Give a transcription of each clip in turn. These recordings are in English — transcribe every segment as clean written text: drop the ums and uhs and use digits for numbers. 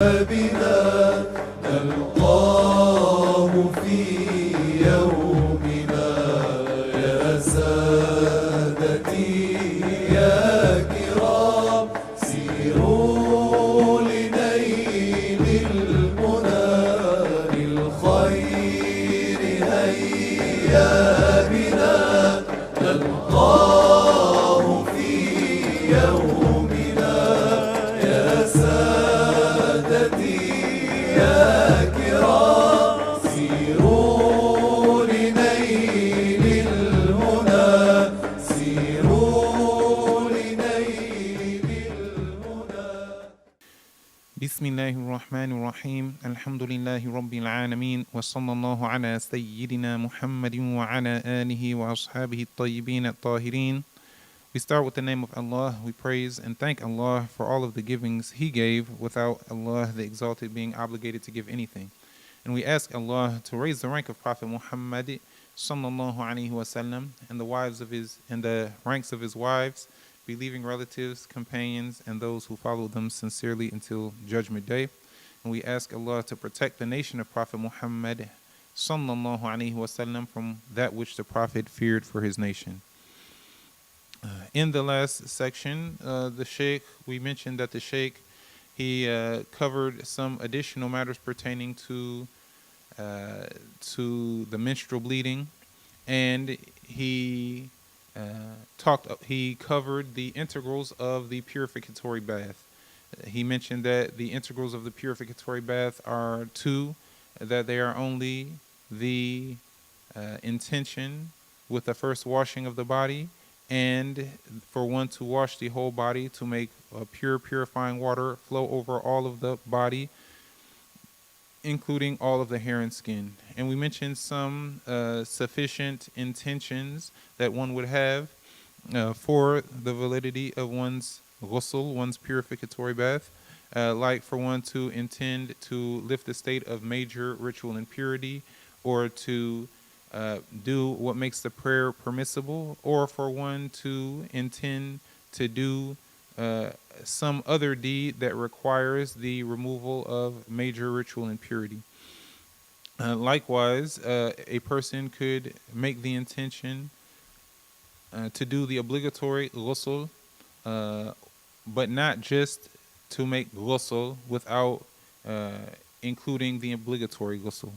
بنا نلقاه في يومنا يا سادتي يا كرام سيروا لنيل المنى للخير هيا بنا نلقاه في يومنا يا سادتي يا كرام سيروا لنيل المنى سيروا لنيل المنى. بسم الله الرحمن الرحيم. الحمد لله رب العالمين وصلى الله على سيدنا محمد وعلى آله وأصحابه الطيبين الطاهرين. We start with the name of Allah. We praise and thank Allah for all of the givings He gave without Allah the Exalted being obligated to give anything. And we ask Allah to raise the rank of Prophet Muhammad sallallahu alaihi wasallam and the wives of his and the ranks of his wives, believing relatives, companions, and those who follow them sincerely until Judgment Day. And we ask Allah to protect the nation of Prophet Muhammad sallallahu alaihi wasallam from that which the Prophet feared for his nation. In the last section, the Sheikh, we mentioned that the Sheikh, he covered some additional matters pertaining to the menstrual bleeding, and he covered the integrals of the purificatory bath. He mentioned that the integrals of the purificatory bath are two, that they are only the intention with the first washing of the body, and for one to wash the whole body to make purifying water flow over all of the body, including all of the hair and skin. And we mentioned some sufficient intentions that one would have for the validity of one's ghusl, one's purificatory bath, like for one to intend to lift the state of major ritual impurity, or to do what makes the prayer permissible, or for one to intend to do some other deed that requires the removal of major ritual impurity. Likewise, a person could make the intention to do the obligatory ghusl, but not just to make ghusl without including the obligatory ghusl.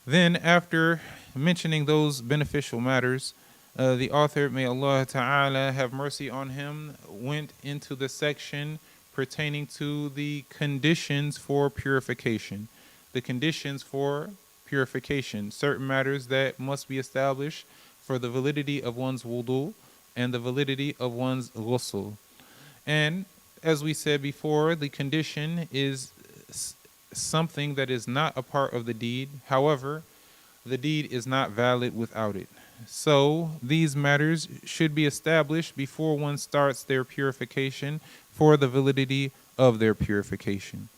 Then, after mentioning those beneficial matters, the author, may Allah Ta'ala have mercy on him, went into the section pertaining to the conditions for purification. The conditions for purification, certain matters that must be established for the validity of one's wudu and the validity of one's ghusl. And as we said before, the condition is something that is not a part of the deed. However, the deed is not valid without it. So these matters should be established before one starts their purification for the validity of their purification.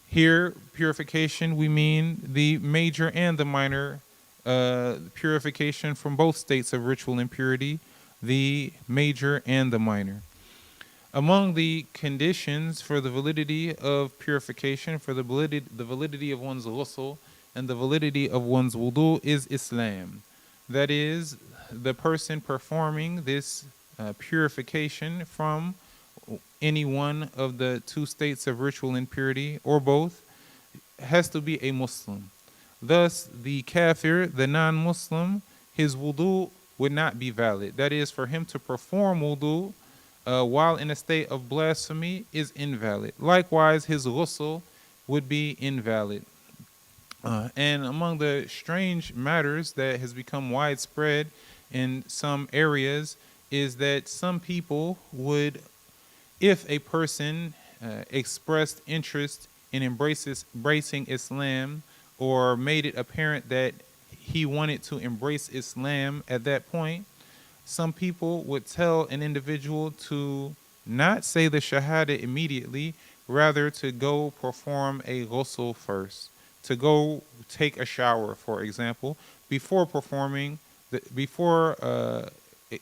Here, purification, we mean the major and the minor purification from both states of ritual impurity, the major and the minor. Among the conditions for the validity of purification, for the validity of one's ghusl and the validity of one's wudu, is Islam. That is, the person performing this purification from any one of the two states of ritual impurity, or both, has to be a Muslim. Thus, the kafir, the non-Muslim, his wudu would not be valid. That is, for him to perform wudu while in a state of blasphemy is invalid. Likewise, his ghusl would be invalid. And among the strange matters that has become widespread in some areas is that some people would, if a person expressed interest in embracing Islam, or made it apparent that he wanted to embrace Islam at that point, some people would tell an individual to not say the Shahada immediately, rather to go perform a ghusl first, to go take a shower, for example, before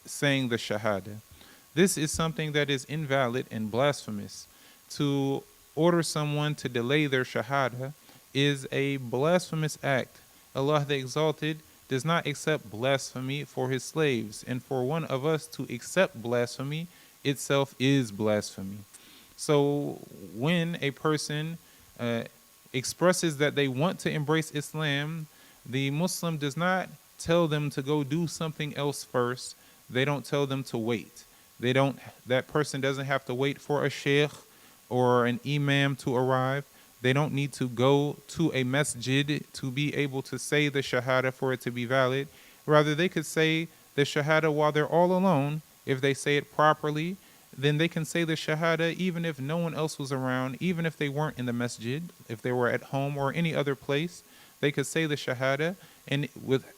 saying the Shahada. This is something that is invalid and blasphemous. To order someone to delay their shahada is a blasphemous act. Allah the Exalted does not accept blasphemy for his slaves, and for one of us to accept blasphemy itself is blasphemy. So when a person uh, expresses that they want to embrace Islam, the Muslim does not tell them to go do something else first. They don't tell them to wait. They don't. That person doesn't have to wait for a sheikh or an imam to arrive. They don't need to go to a masjid to be able to say the shahada for it to be valid. Rather, they could say the shahada while they're all alone. If they say it properly, then they can say the shahada even if no one else was around, even if they weren't in the masjid, if they were at home or any other place, they could say the shahada, and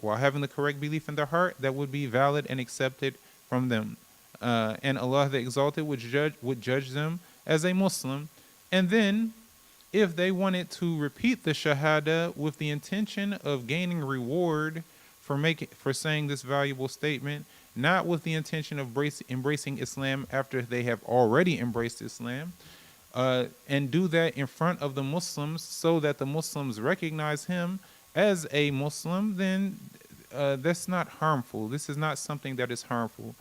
while having the correct belief in their heart, that would be valid and accepted from them. And Allah the Exalted would judge them as a Muslim. And then if they wanted to repeat the shahada with the intention of gaining reward for saying this valuable statement, not with the intention of embracing Islam after they have already embraced Islam, and do that in front of the Muslims so that the Muslims recognize him as a Muslim, then that's not harmful. This is not something that is harmful.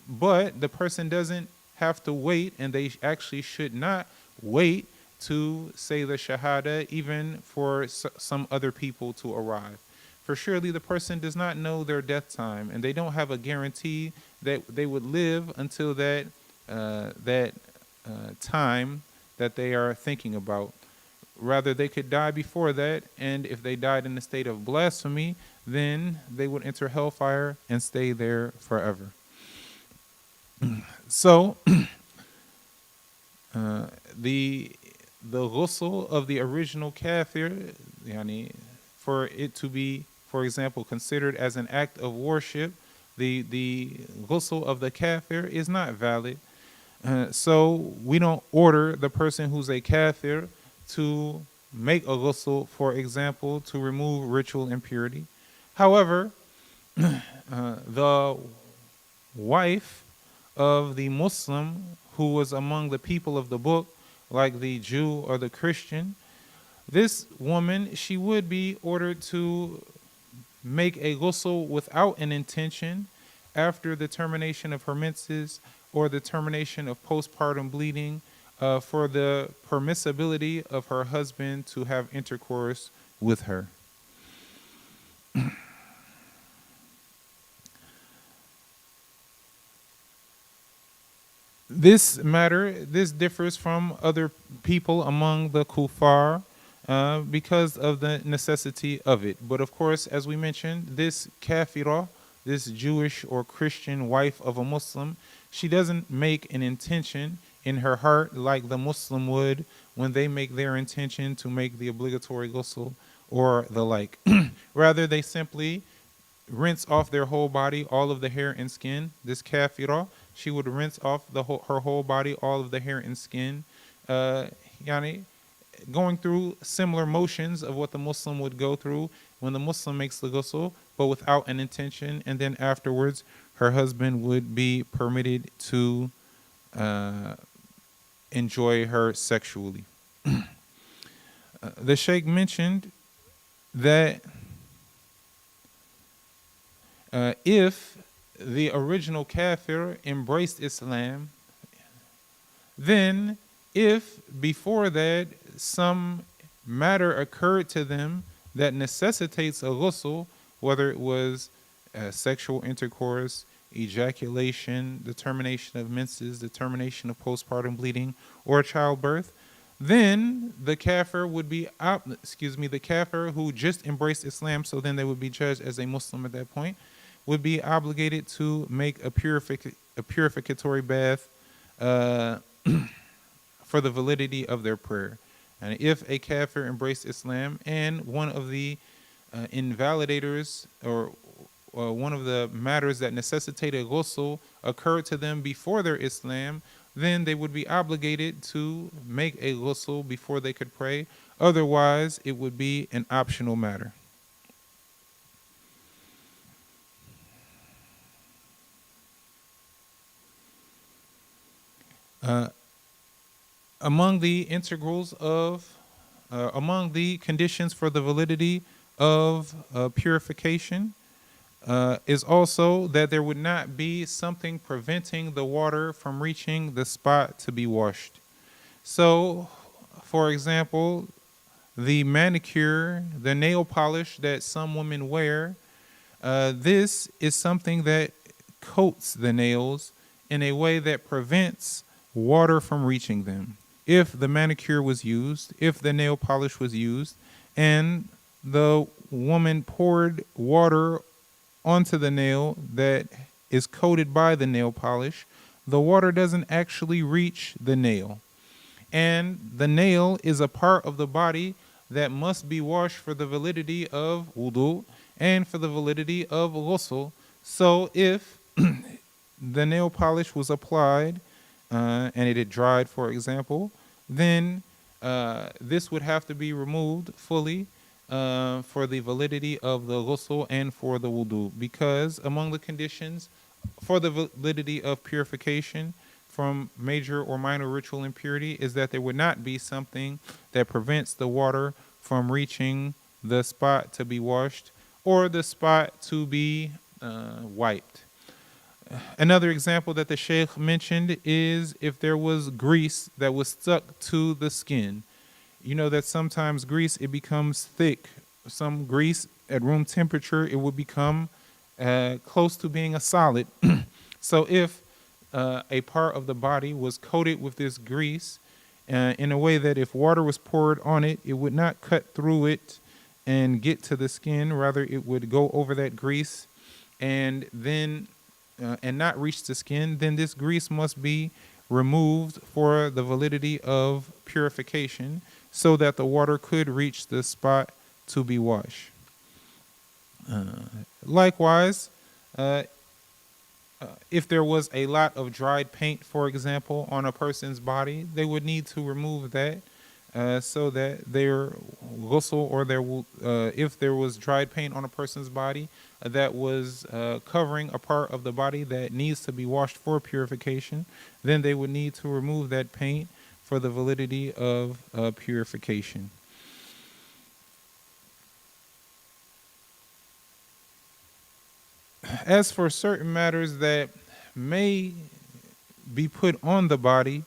But the person doesn't have to wait, and they actually should not wait to say the shahada even for some other people to arrive. For surely the person does not know their death time, and they don't have a guarantee that they would live until that time that they are thinking about. Rather, they could die before that, and if they died in the state of blasphemy, then they would enter hellfire and stay there forever. So, the ghusl of the original kafir, yani, for it to be, for example, considered as an act of worship, the ghusl of the kafir is not valid. So we don't order the person who's a kafir to make a ghusl, for example, to remove ritual impurity. However, the wife of the Muslim who was among the people of the book, like the Jew or the Christian, this woman, she would be ordered to make a ghusl without an intention after the termination of her menses or the termination of postpartum bleeding, for the permissibility of her husband to have intercourse with her. This differs from other people among the kuffar because of the necessity of it. But of course, as we mentioned, this kafirah, this Jewish or Christian wife of a Muslim, she doesn't make an intention in her heart like the Muslim would when they make their intention to make the obligatory ghusl or the like. Rather, they simply rinse off their whole body, all of the hair and skin. This kafirah, she would rinse off her whole body, all of the hair and skin, yani going through similar motions of what the Muslim would go through when the Muslim makes the ghusl, but without an intention. And then afterwards, her husband would be permitted to enjoy her sexually. The Sheikh mentioned that if the original kafir embraced Islam, then if before that some matter occurred to them that necessitates a ghusl, whether it was sexual intercourse, ejaculation, the termination of menses, the termination of postpartum bleeding, or childbirth, then the kafir would be, the kafir who just embraced Islam, so then they would be judged as a Muslim at that point, would be obligated to make a purificatory bath for the validity of their prayer. And if a kafir embraced Islam and one of the invalidators or one of the matters that necessitated ghusl occurred to them before their Islam, then they would be obligated to make a ghusl before they could pray. Otherwise, it would be an optional matter. Among the integrals of, among the conditions for the validity of purification is also that there would not be something preventing the water from reaching the spot to be washed. So, for example, the manicure, the nail polish that some women wear, this is something that coats the nails in a way that prevents water from reaching them. If the manicure was used, if the nail polish was used, and the woman poured water onto the nail that is coated by the nail polish, the water doesn't actually reach the nail. And the nail is a part of the body that must be washed for the validity of wudu and for the validity of ghusl. So if the nail polish was applied and it had dried, for example, then this would have to be removed fully for the validity of the ghusl and for the wudu, because among the conditions for the validity of purification from major or minor ritual impurity is that there would not be something that prevents the water from reaching the spot to be washed or the spot to be wiped. Another example that the Sheikh mentioned is if there was grease that was stuck to the skin. You know that sometimes grease, it becomes thick. Some grease at room temperature, it will become close to being a solid. So if a part of the body was coated with this grease in a way that if water was poured on it, it would not cut through it and get to the skin. Rather, it would go over that grease and then and not reach the skin. Then this grease must be removed for the validity of purification so that the water could reach the spot to be washed. Likewise, if there was a lot of dried paint, for example, on a person's body, they would need to remove that so that their ghusl or their if there was dried paint on a person's body that was covering a part of the body that needs to be washed for purification, then they would need to remove that paint for the validity of purification. As for certain matters that may be put on the body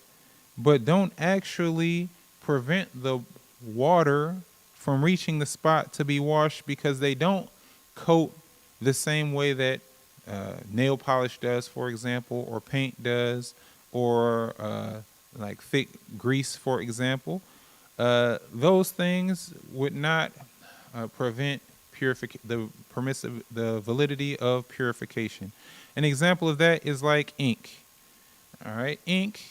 but don't actually prevent the water from reaching the spot to be washed because they don't coat the same way that nail polish does, for example, or paint does, or like thick grease, for example, those things would not prevent the validity of purification. An example of that is like ink. All right, ink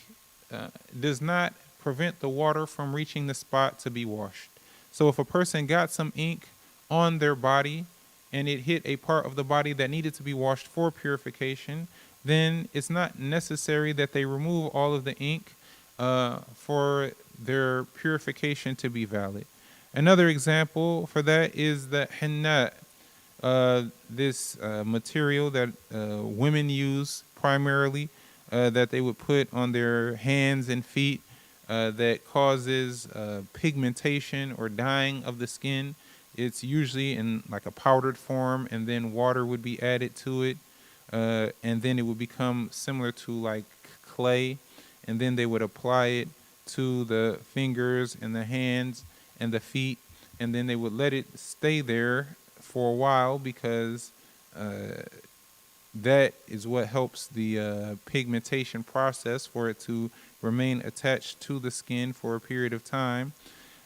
does not prevent the water from reaching the spot to be washed. So if a person got some ink on their body and it hit a part of the body that needed to be washed for purification, then it's not necessary that they remove all of the ink for their purification to be valid. Another example for that is the henna, this material that women use primarily, that they would put on their hands and feet that causes pigmentation or dyeing of the skin. It's usually in like a powdered form, and then water would be added to it, and then it would become similar to like clay, and then they would apply it to the fingers and the hands and the feet, and then they would let it stay there for a while because that is what helps the pigmentation process for it to remain attached to the skin for a period of time.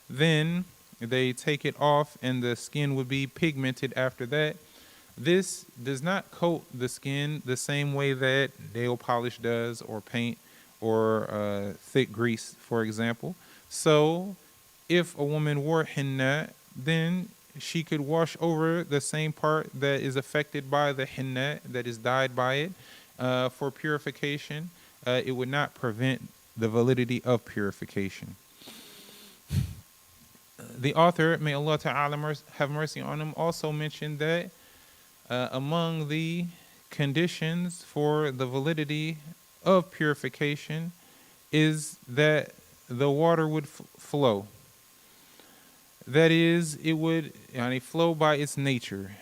Then they take it off and the skin would be pigmented after that. This does not coat the skin the same way that nail polish does or paint or thick grease, for example. So if a woman wore henna, then she could wash over the same part that is affected by the henna, that is dyed by it, for purification. It would not prevent the validity of purification. The author, may Allah Ta'ala have mercy on him, also mentioned that among the conditions for the validity of purification is that the water would flow. That is, it would flow by its nature.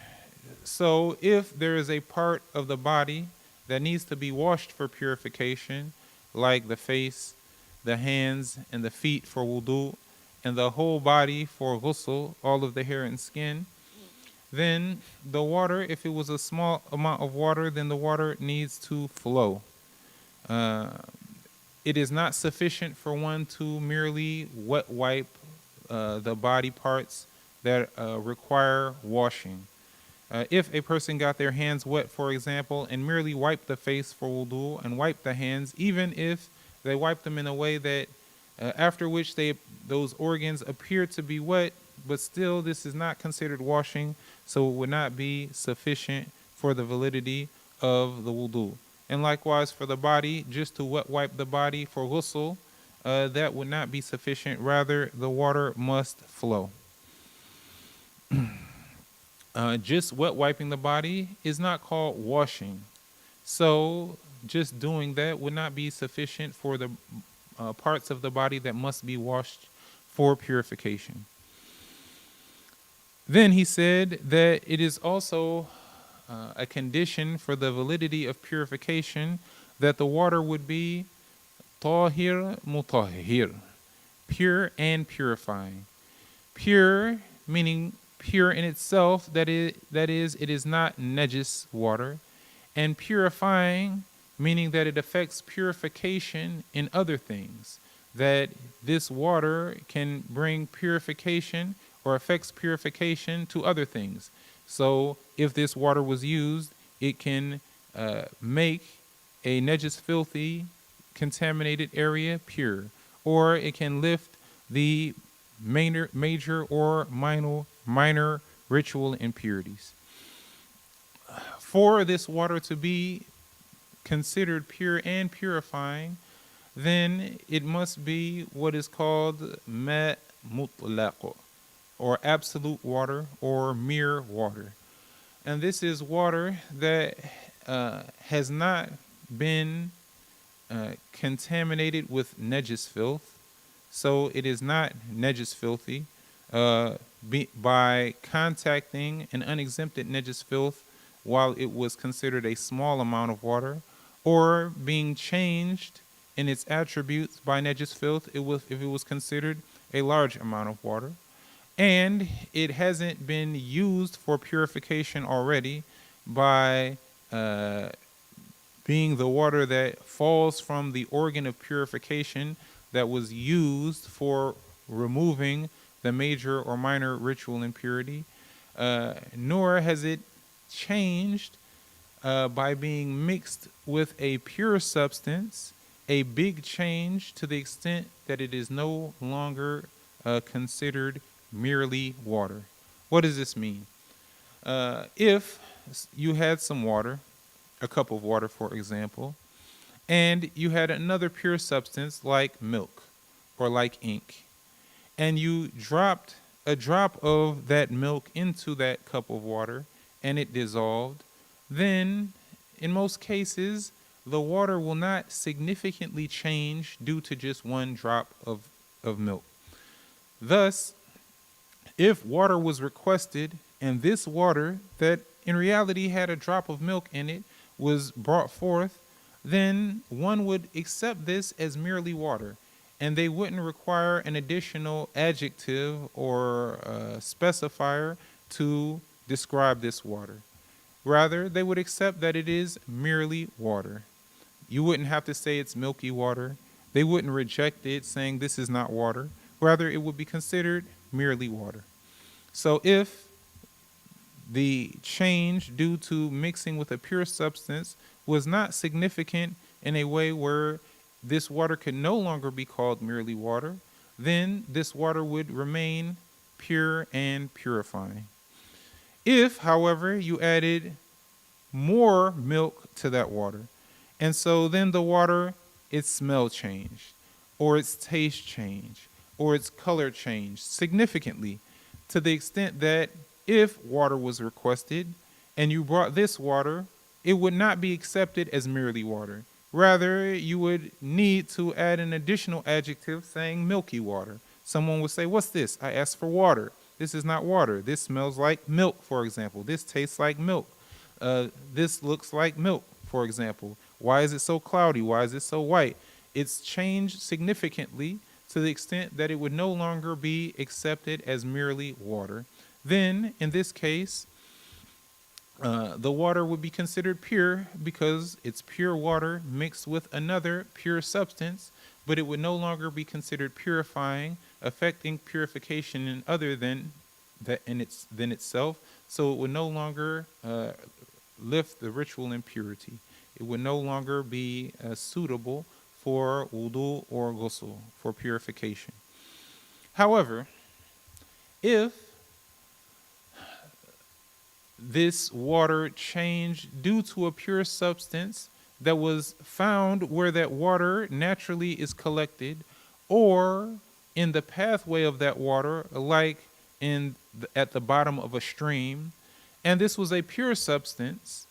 So, if there is a part of the body that needs to be washed for purification, like the face, the hands, and the feet for wudu, and the whole body for ghusl, all of the hair and skin, then the water, if it was a small amount of water, then the water needs to flow. Uh, it is not sufficient for one to merely wet wipe the body parts that require washing. If a person got their hands wet, for example, and merely wiped the face for wudu and wiped the hands, even if they wiped them in a way that after which those organs appear to be wet, but still this is not considered washing, so it would not be sufficient for the validity of the wudu. And likewise for the body, just to wet wipe the body for ghusl, that would not be sufficient. Rather, the water must flow. Just wet wiping the body is not called washing. So just doing that would not be sufficient for the parts of the body that must be washed for purification. Then he said that it is also a condition for the validity of purification that the water would be tahir mutahhir, pure and purifying. Pure meaning pure in itself, that is, it is not najis water, and purifying meaning that it affects purification in other things, that this water can bring purification or affects purification to other things. So if this water was used, it can make a najis filthy contaminated area pure, or it can lift the major or minor ritual impurities. For this water to be considered pure and purifying, then it must be what is called ma mutlaq, or absolute water, or mere water. And this is water that has not been contaminated with najis filth. So it is not najis filthy. By contacting an unexempted najis filth while it was considered a small amount of water, or being changed in its attributes by najis filth if it was considered a large amount of water, and it hasn't been used for purification already by being the water that falls from the organ of purification that was used for removing the major or minor ritual impurity, nor has it changed by being mixed with a pure substance, a big change to the extent that it is no longer considered merely water. What does this mean? If you had some water, a cup of water, for example, and you had another pure substance like milk or like ink, and you dropped a drop of that milk into that cup of water and it dissolved, then in most cases, the water will not significantly change due to just one drop of milk. Thus, if water was requested and this water that in reality had a drop of milk in it was brought forth, then one would accept this as merely water, and they wouldn't require an additional adjective or specifier to describe this water. Rather, they would accept that it is merely water. You wouldn't have to say it's milky water. They wouldn't reject it saying this is not water. Rather, it would be considered merely water. So if the change due to mixing with a pure substance was not significant in a way where this water could no longer be called merely water, then this water would remain pure and purifying. If, however, you added more milk to that water, and so then the water, its smell changed, or its taste changed, or its color changed significantly, to the extent that if water was requested and you brought this water, it would not be accepted as merely water. Rather, you would need to add an additional adjective saying milky water. Someone would say, "What's this?" I ask for water. This is not water. This smells like milk, for example. This tastes like milk. This looks like milk, for example. Why is it so cloudy? Why is it so white? It's changed significantly to the extent that it would no longer be accepted as merely water. Then, in this case, the water would be considered pure because it's pure water mixed with another pure substance, but it would no longer be considered purifying, affecting purification in other than that than itself. So it would no longer lift the ritual impurity. It would no longer be suitable for wudu or ghusl, for purification. However, if this water changed due to a pure substance that was found where that water naturally is collected, or in the pathway of that water, like at the bottom of a stream, and this was a pure substance,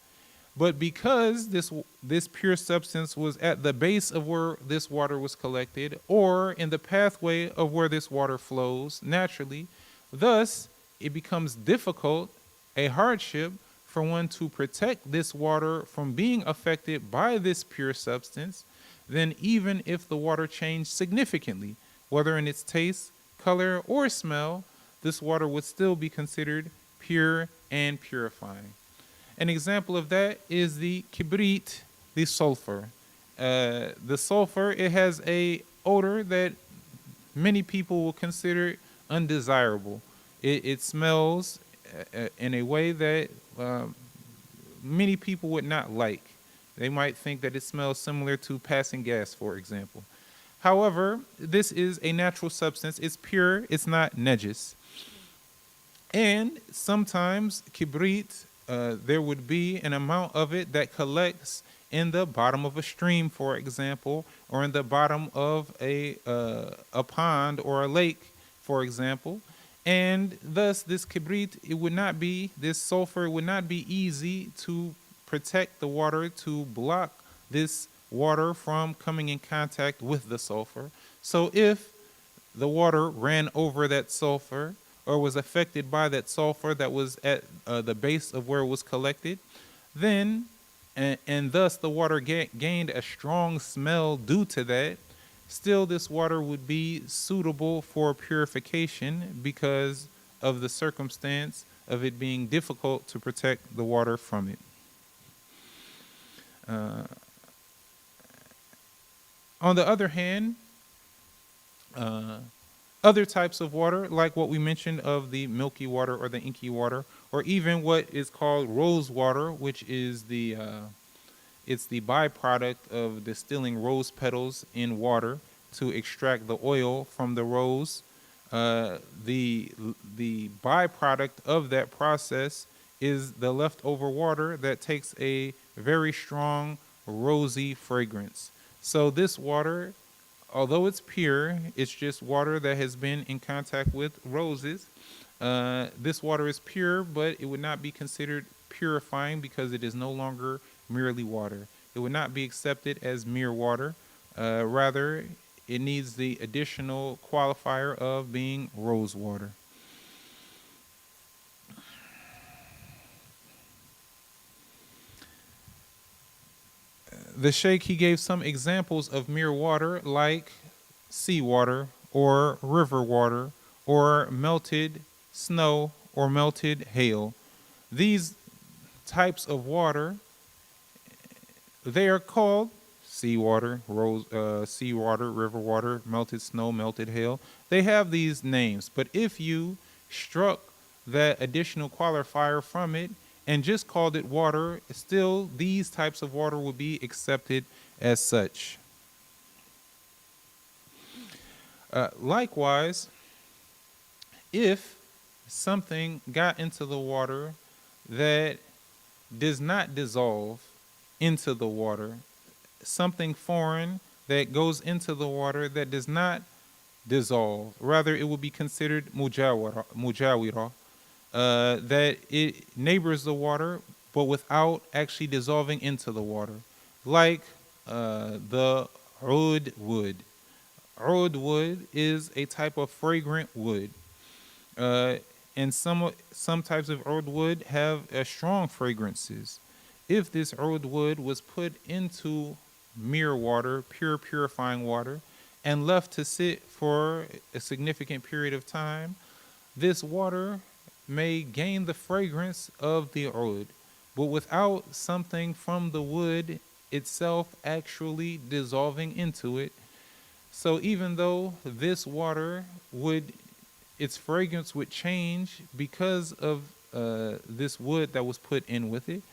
but because this pure substance was at the base of where this water was collected, or in the pathway of where this water flows naturally, thus it becomes difficult, a hardship, for one to protect this water from being affected by this pure substance, then even if the water changed significantly, whether in its taste, color, or smell, this water would still be considered pure and purifying. An example of that is the kibrit, the sulfur. The sulfur, it has a odor that many people will consider undesirable. It smells in a way that many people would not like. They might think that it smells similar to passing gas, for example. However, this is a natural substance. It's pure. It's not najis. And sometimes kibrit, there would be an amount of it that collects in the bottom of a stream, for example, or in the bottom of a pond or a lake, for example. And thus, this kibrit, this sulfur would not be easy to protect the water, to block this water from coming in contact with the sulfur. So if the water ran over that sulfur or was affected by that sulfur that was at the base of where it was collected, then, and thus the water gained a strong smell due to that, still this water would be suitable for purification because of the circumstance of it being difficult to protect the water from it. On the other hand, other types of water, like what we mentioned of the milky water or the inky water, or even what is called rose water, which is it's the byproduct of distilling rose petals in water to extract the oil from the rose. The byproduct of that process is the leftover water that takes a very strong rosy fragrance. So this water, although it's pure, it's just water that has been in contact with roses. This water is pure, but it would not be considered purifying because it is no longer merely water. It would not be accepted as mere water. Rather, it needs the additional qualifier of being rose water. The Sheikh, he gave some examples of mere water like seawater or river water or melted snow or melted hail. These types of water, they are called seawater, seawater, river water, melted snow, melted hail. They have these names, but if you struck that additional qualifier from it and just called it water, still these types of water would be accepted as such. Likewise, if something got into the water that does not dissolve into the water, something foreign that goes into the water that does not dissolve, rather it would be considered mujawira, that it neighbors the water but without actually dissolving into the water, like the oud wood. Oud wood is a type of fragrant wood. Uh, and some types of oud wood have strong fragrances. If this oud wood was put into mere water, pure purifying water, and left to sit for a significant period of time, this water may gain the fragrance of the oud, but without something from the wood itself actually dissolving into it. So even though this water would, its fragrance would change because of this wood that was put in with it,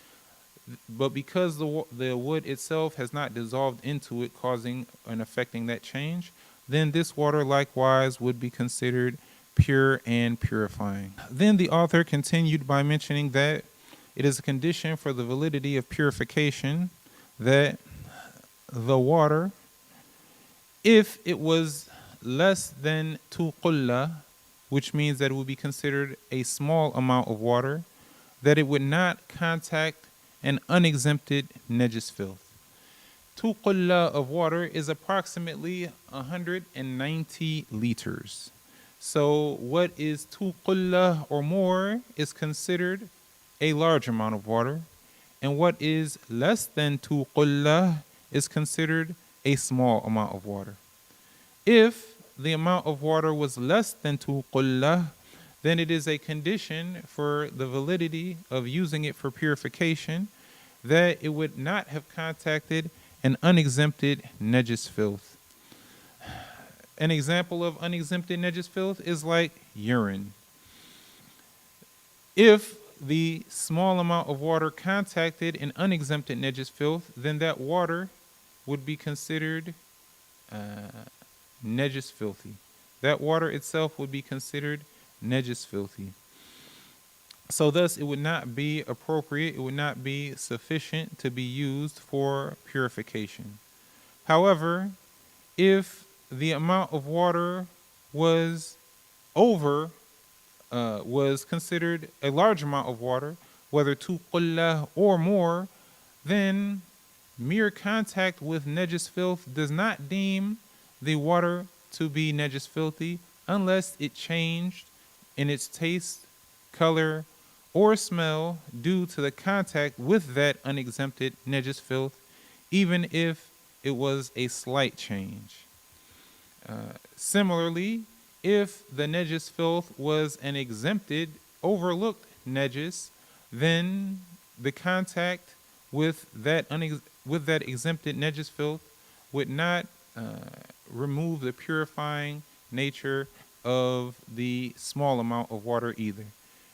but because the wood itself has not dissolved into it, causing and affecting that change, then this water likewise would be considered pure and purifying. Then the author continued by mentioning that it is a condition for the validity of purification that the water, if it was less than 2 which means that it would be considered a small amount of water, that it would not contact an unexempted najis filth. 2 of water is approximately 190 liters. So what is 2 or more is considered a large amount of water, and what is less than 2 is considered a small amount of water. If the amount of water was less than 2 then it is a condition for the validity of using it for purification that it would not have contacted an unexempted najis filth. An example of unexempted najis filth is like urine. If the small amount of water contacted an unexempted najis filth, then that water would be considered najis filthy. That water itself would be considered najis filthy. So thus it would not be appropriate, it would not be sufficient to be used for purification. However, if the amount of water was was considered a large amount of water, whether 2 or more, then mere contact with najis filth does not deem the water to be najis filthy unless it changed in its taste, color, or smell due to the contact with that unexempted najis filth, even if it was a slight change. Similarly, if the najis filth was an exempted, overlooked najis, then the contact with that exempted najis filth would not remove the purifying nature of the small amount of water either.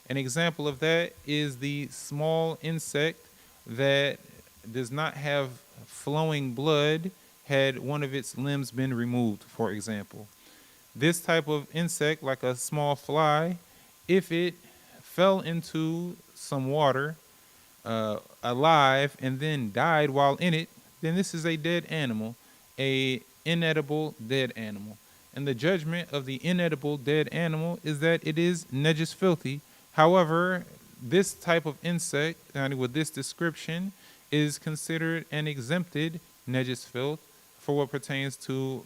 An example of that is the small insect that does not have flowing blood had one of its limbs been removed, for example. This type of insect, like a small fly, if it fell into some water alive and then died while in it, then this is a dead animal, a inedible dead animal. And the judgment of the inedible dead animal is that it is najis filthy. However, this type of insect, with this description, is considered an exempted najis filth for what pertains to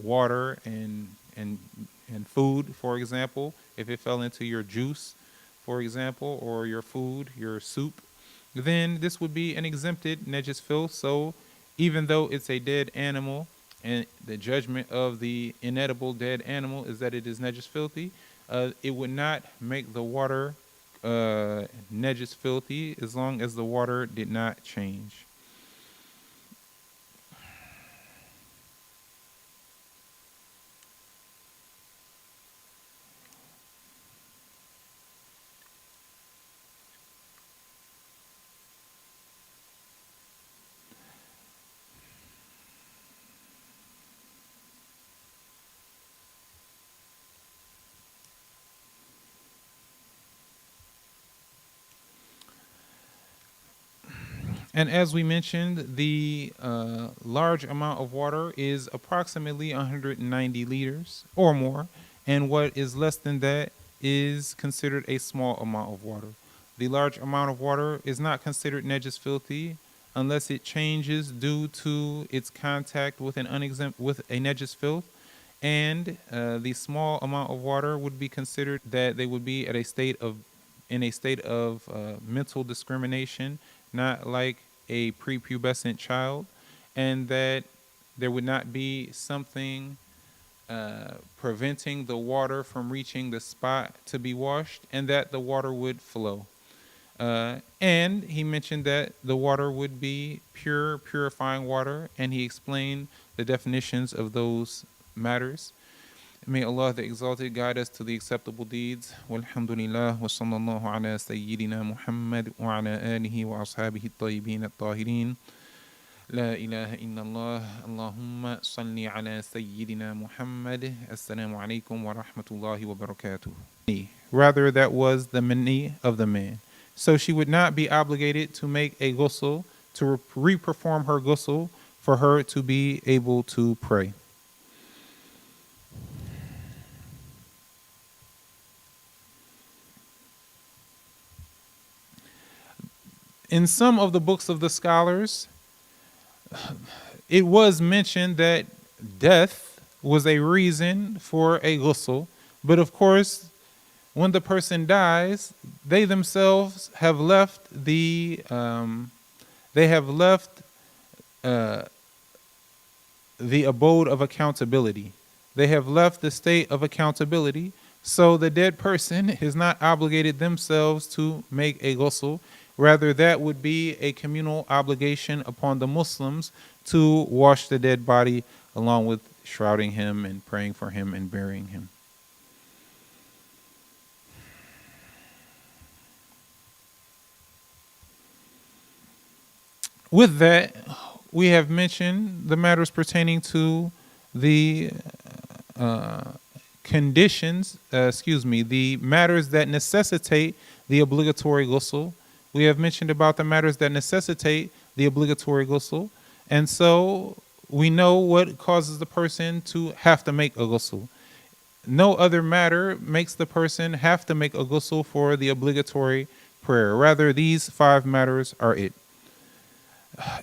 water and food, for example. If it fell into your juice, for example, or your food, your soup, then this would be an exempted najis filth. So even though it's a dead animal, and the judgment of the inedible dead animal is that it is najis filthy, it would not make the water najis filthy as long as the water did not change. And as we mentioned, the large amount of water is approximately 190 liters or more, and what is less than that is considered a small amount of water. The large amount of water is not considered najis filthy unless it changes due to its contact with with a najis filth, and the small amount of water would be considered that they would be at a state of mental discrimination, not like a prepubescent child, and that there would not be something preventing the water from reaching the spot to be washed, and that the water would flow. And he mentioned that the water would be pure, purifying water, and he explained the definitions of those matters. May Allah the Exalted guide us to the acceptable deeds. Walhamdulillah wa sallallahu ala sayyidina Muhammad wa ala alihi wa ashabihi at-tayyibin at-tahirin. La ilaha illallah. Allahumma salli ala sayyidina Muhammad. Assalamu alaikum wa rahmatullahi wa barakatuh. Rather, that was the mani of the man. So she would not be obligated to make a ghusl, to re-perform her ghusl, for her to be able to pray. In some of the books of the scholars, it was mentioned that death was a reason for a ghusl, but of course, when the person dies, they themselves have left the abode of accountability. They have left the state of accountability, so the dead person is not obligated themselves to make a ghusl. Rather, that would be a communal obligation upon the Muslims to wash the dead body, along with shrouding him and praying for him and burying him. With that, we have mentioned the matters pertaining to the the matters that necessitate the obligatory ghusl. We have mentioned about the matters that necessitate the obligatory ghusl. And so we know what causes the person to have to make a ghusl. No other matter makes the person have to make a ghusl for the obligatory prayer. Rather, these 5 matters are it.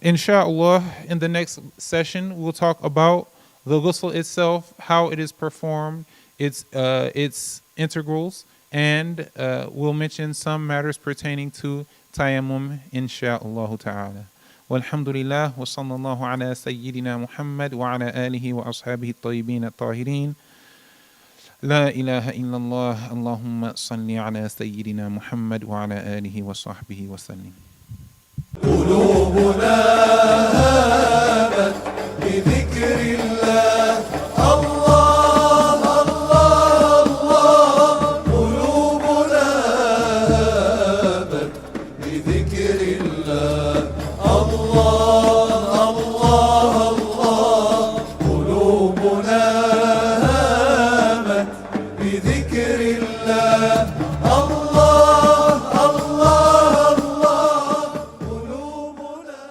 Inshallah, in the next session, we'll talk about the ghusl itself, how it is performed, its integrals, and we'll mention some matters pertaining to tayammum, insha'Allah ta'ala. Walhamdulillah, wa sallallahu ala sayyidina Muhammad wa ala alihi wa ashabihi at-tayyibin at-tahirin. La ilaha illallah. Allahumma salli ala sayyidina Muhammad wa ala alihi wa sahbihi wa sallim. قلوبنا هابت بذكر الله الله الله الله قلوبنا هابت بذكر الله الله الله الله قلوبنا هابت بذكر الله الله الله الله قلوبنا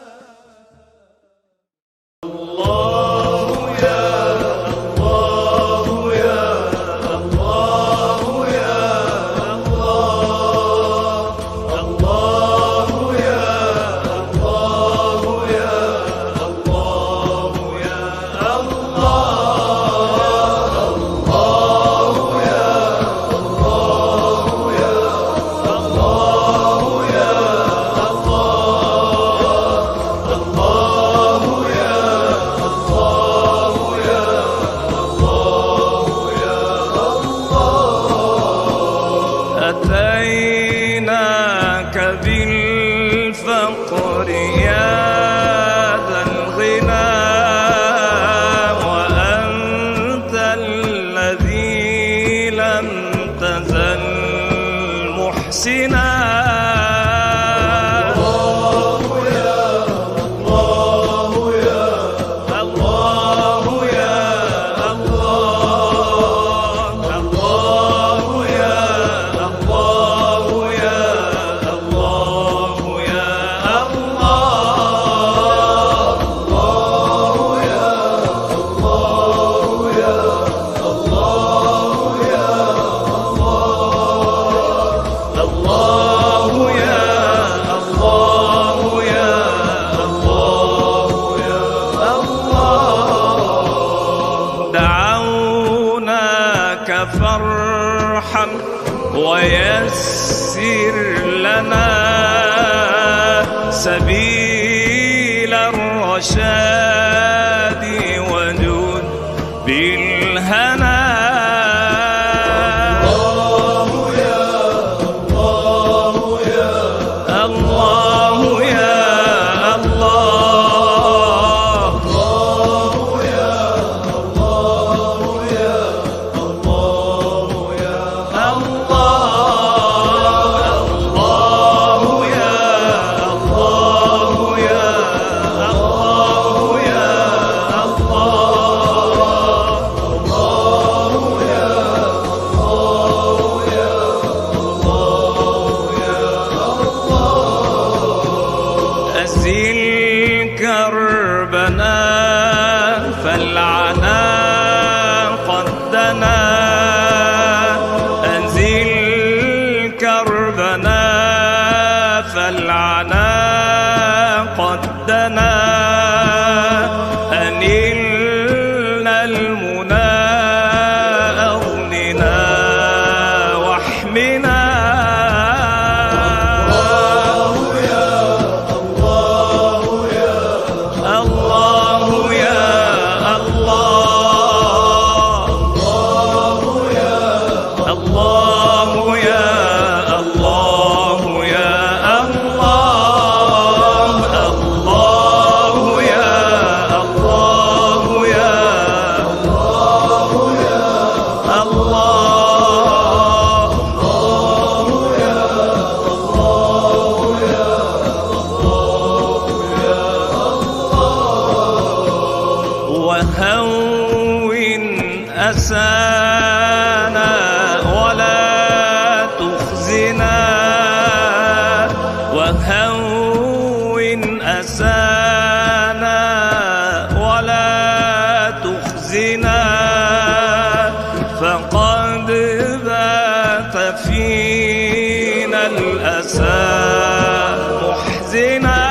أتيناك بالفقر يا ذا الغنى وأنت الذي لم تزل محسنا Allah ويسر لنا سبيل الرشاد وجود بالهنا. أزل كربنا فالعنا قد دنا، أزل كربنا فالعنا قد دنا، أنلنا المنى أغننا واحمنا. وهون أسانا ولا تخزنا، وهون أسانا ولا تخزنا، فقد بات فينا الأسى محزنا.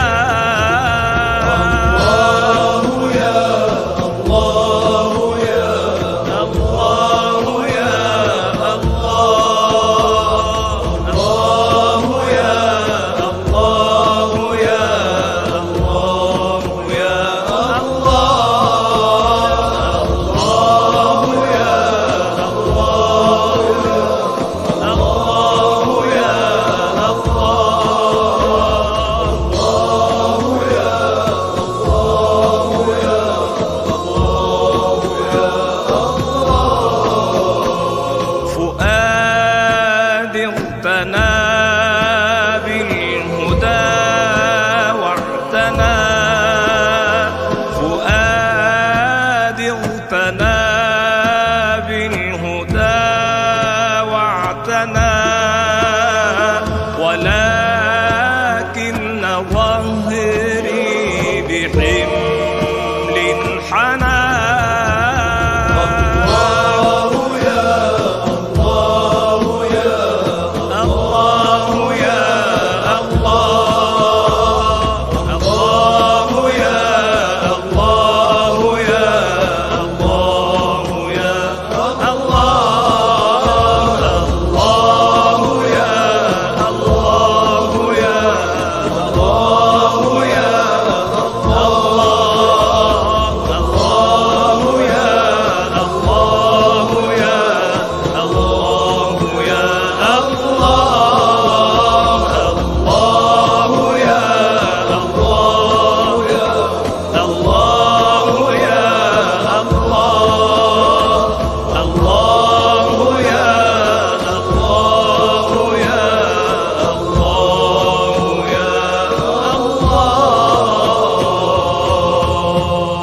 اغتنى بالهدى واعتنى، فؤاد اغتنى بالهدى واعتنى،